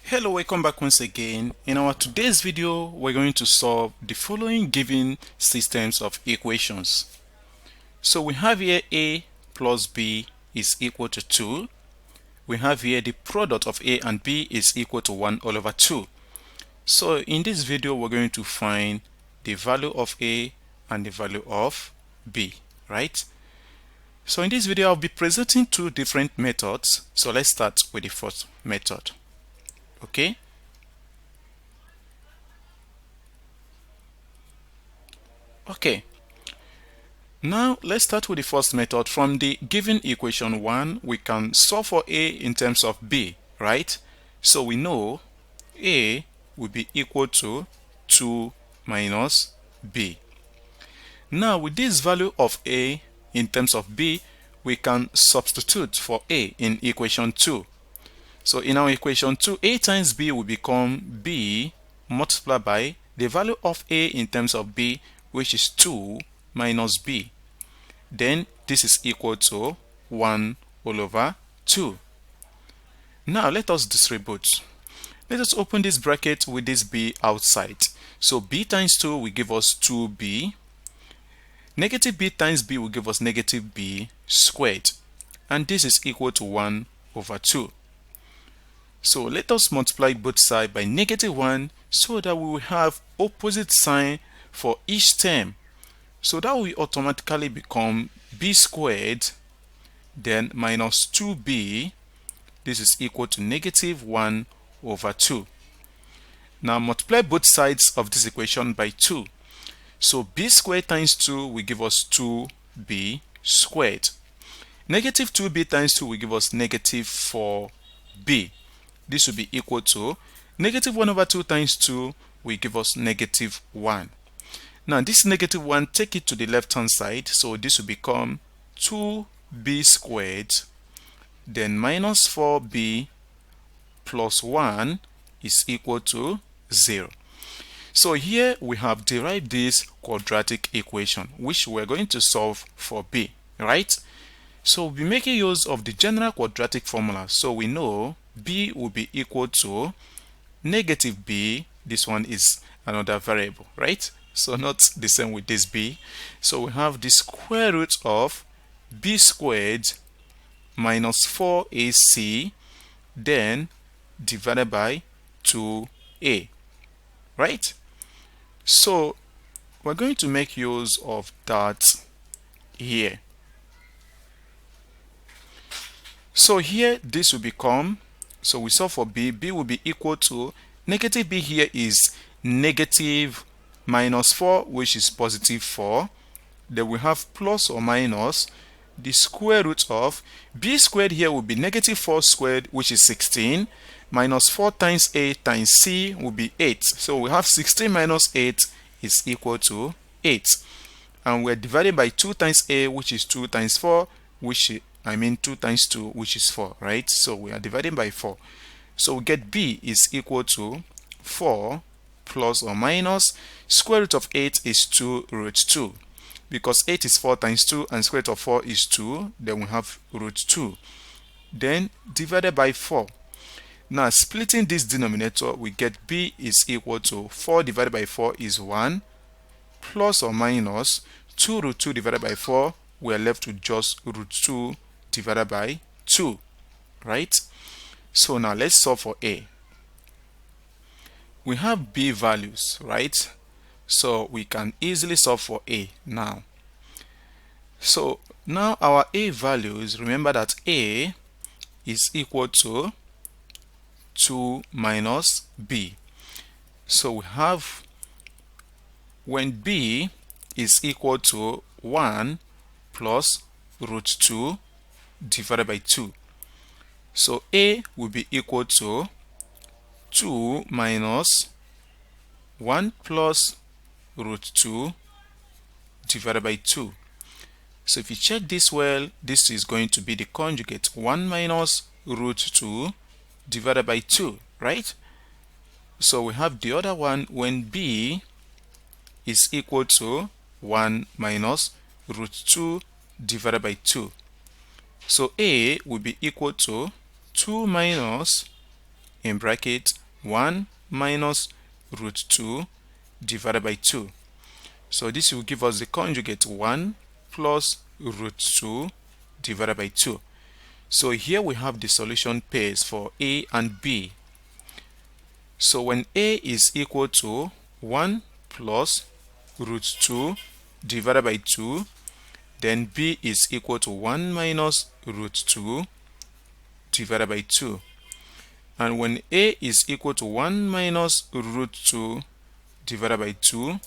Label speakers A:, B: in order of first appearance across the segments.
A: Hello, welcome back once again. In our today's video, we're going to solve the following given systems of equations. So we have here a plus b is equal to 2. We have here the product of a and b is equal to 1 all over 2. So in this video, we're going to find the value of a and the value of b, right? So in this video, I'll be presenting two different methods. So let's start with the first method. Okay. Okay. Now let's start with the first method. From the given equation 1, we can solve for a in terms of b, right? So we know a will be equal to 2 minus b. Now with this value of a in terms of b, we can substitute for a in equation 2. So in our equation 2, a times b will become b multiplied by the value of a in terms of b, which is 2 minus b. Then this is equal to 1 all over 2. Now let us distribute. Let us open this bracket with this b outside. So b times 2 will give us 2b. Negative b times b will give us negative b squared. And this is equal to 1 over 2. So let us multiply both sides by negative 1 so that we will have opposite sign for each term. So that will automatically become b squared, then minus 2b. This is equal to negative 1 over 2. Now multiply both sides of this equation by 2. So b squared times 2 will give us 2b squared. Negative 2b times 2 will give us negative 4b. This will be equal to negative 1 over 2 times 2 will give us negative 1. Now this negative 1, take it to the left hand side. So this will become 2b squared, then minus 4b plus 1 is equal to 0. So here we have derived this quadratic equation, which we're going to solve for b, right? So we'll be making use of the general quadratic formula. So we know b will be equal to negative b. This one is another variable, right? So not the same with this b. So we have the square root of b squared minus 4ac, then divided by 2a, right? So we're going to make use of that here. So here this will become, so we solve for b, b will be equal to negative b here is negative minus 4, which is positive 4. Then we have plus or minus the square root of b squared here will be negative 4 squared, which is 16, minus 4 times a times c will be 8. So we have 16 minus 8 is equal to 8. And we're divided by 2 times a, which is 2 times 4, which 2 times 2, which is 4, right? So we are dividing by 4. So we get b is equal to 4 plus or minus square root of 8 is 2 root 2. Because 8 is 4 times 2 and square root of 4 is 2, then we have root 2. Then divided by 4. Now splitting this denominator, we get b is equal to 4 divided by 4 is 1 plus or minus 2 root 2 divided by 4. We are left with just root 2 divided by 2, right? So now let's solve for a. We have b values, right? So we can easily solve for a now. So now our a values, remember that a is equal to 2 minus b. So we have when b is equal to 1 plus root 2 divided by 2. So a will be equal to 2 minus 1 plus root 2 divided by 2. So if you check this well, this is going to be the conjugate 1 minus root 2 divided by 2, right? So we have the other one when b is equal to 1 minus root 2 divided by 2. So a will be equal to 2 minus in bracket 1 minus root 2 divided by 2. So this will give us the conjugate 1 plus root 2 divided by 2. So here we have the solution pairs for A and B. So when A is equal to 1 plus root 2 divided by 2, then B is equal to 1 minus root 2 divided by 2. And when A is equal to 1 minus root 2 divided by 2,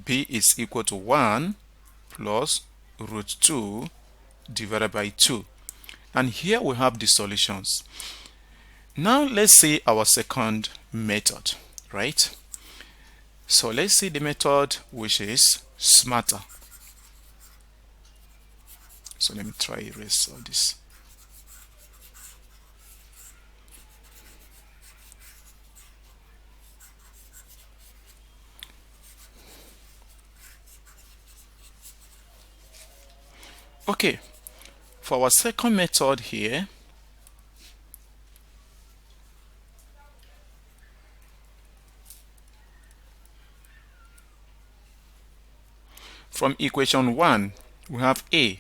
A: B is equal to 1 plus root 2 divided by 2. And here we have the solutions. Now let's see our second method, right? So let's see the method which is smarter. So let me try erase all this. Okay, for our second method here, from equation 1, we have A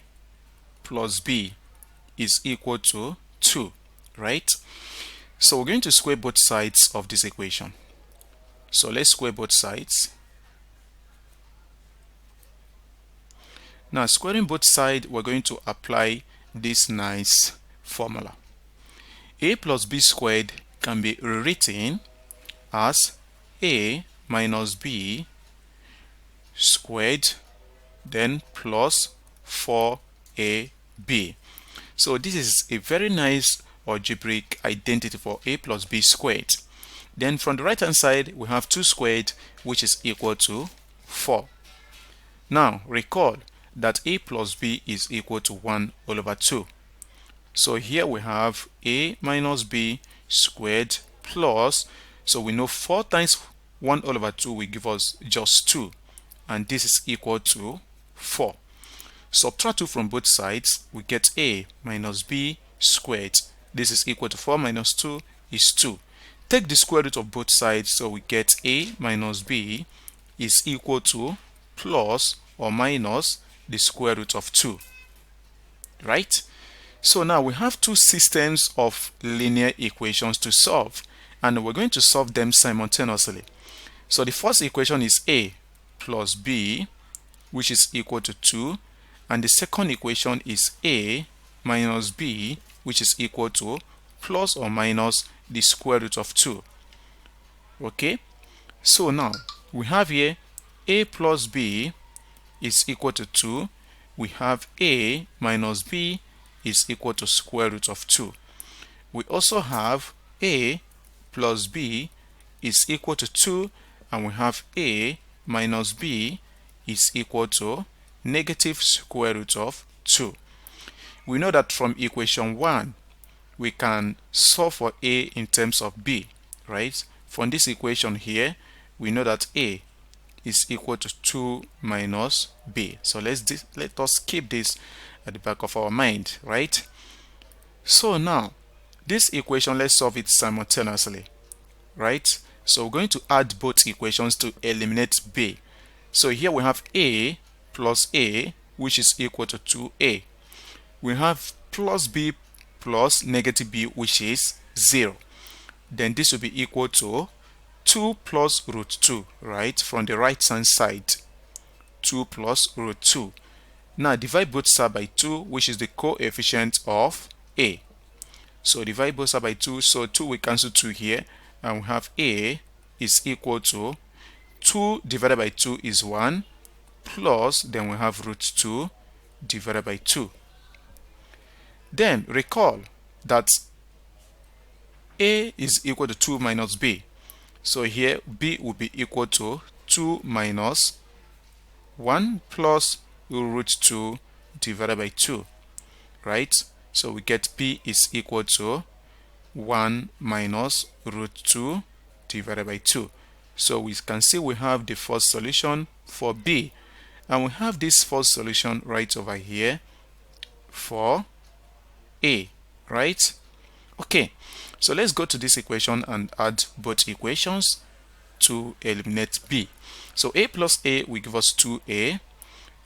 A: plus B is equal to 2, right? So we're going to square both sides of this equation. So let's square both sides. Now squaring both sides, we're going to apply this nice formula. A plus B squared can be rewritten as A minus B squared then plus 4AB. So this is a very nice algebraic identity for A plus B squared. Then from the right hand side we have 2 squared, which is equal to 4. Now recall that A plus B is equal to 1 all over 2. So here we have A minus B squared plus, so we know 4 times 1 all over 2 will give us just 2, and this is equal to 4. Subtract 2 from both sides, we get A minus B squared. This is equal to 4 minus 2 is 2. Take the square root of both sides, so we get A minus B is equal to plus or minus the square root of 2, right? So now we have two systems of linear equations to solve, and we're going to solve them simultaneously. So the first equation is A plus B, which is equal to 2, and the second equation is A minus B, which is equal to plus or minus the square root of 2. Okay, so now we have here A plus B is equal to 2. We have A minus B is equal to square root of 2. We also have A plus B is equal to 2, and we have A minus B is equal to negative square root of 2. We know that from equation 1 we can solve for A in terms of B, right? From this equation here we know that A is equal to 2 minus B. So let us keep this at the back of our mind, right? So now this equation, let's solve it simultaneously, right? So we're going to add both equations to eliminate B. So here we have A plus A, which is equal to 2A. We have plus B plus negative B, which is 0. Then this will be equal to 2 plus root 2, right? From the right hand side, 2 plus root 2. Now divide both sides by 2, which is the coefficient of A. So divide both sides by 2, so 2 will cancel 2 here, and we have A is equal to 2 divided by 2 is 1, plus then we have root 2 divided by 2. Then recall that A is equal to 2 minus B. So here B will be equal to 2 minus 1 plus root 2 divided by 2, right? So we get B is equal to 1 minus root 2 divided by 2. So we can see we have the first solution for B, and we have this first solution right over here for A, right? Okay, so let's go to this equation and add both equations to eliminate b. So a plus a will give us 2a.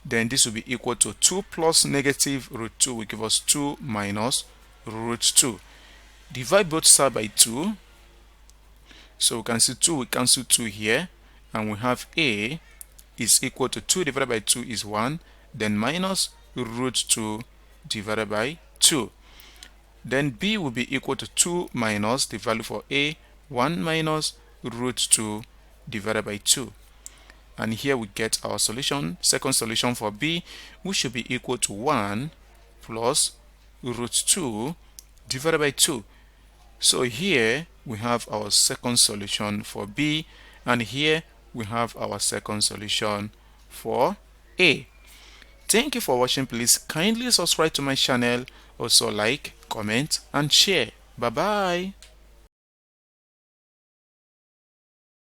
A: Then this will be equal to 2 plus negative root 2 will give us 2 minus root 2. Divide both sides by 2. So we can see 2 will cancel 2 here. And we have a is equal to 2 divided by 2 is 1. Then minus root 2 divided by 2. Then b will be equal to 2 minus the value for a, 1 minus root 2 divided by 2. And here we get our solution. Second solution for b, which should be equal to 1 plus root 2 divided by 2. So here we have our second solution for b, and here we have our second solution for a. Thank you for watching. Please kindly subscribe to my channel. Also like, comment and share. Bye bye.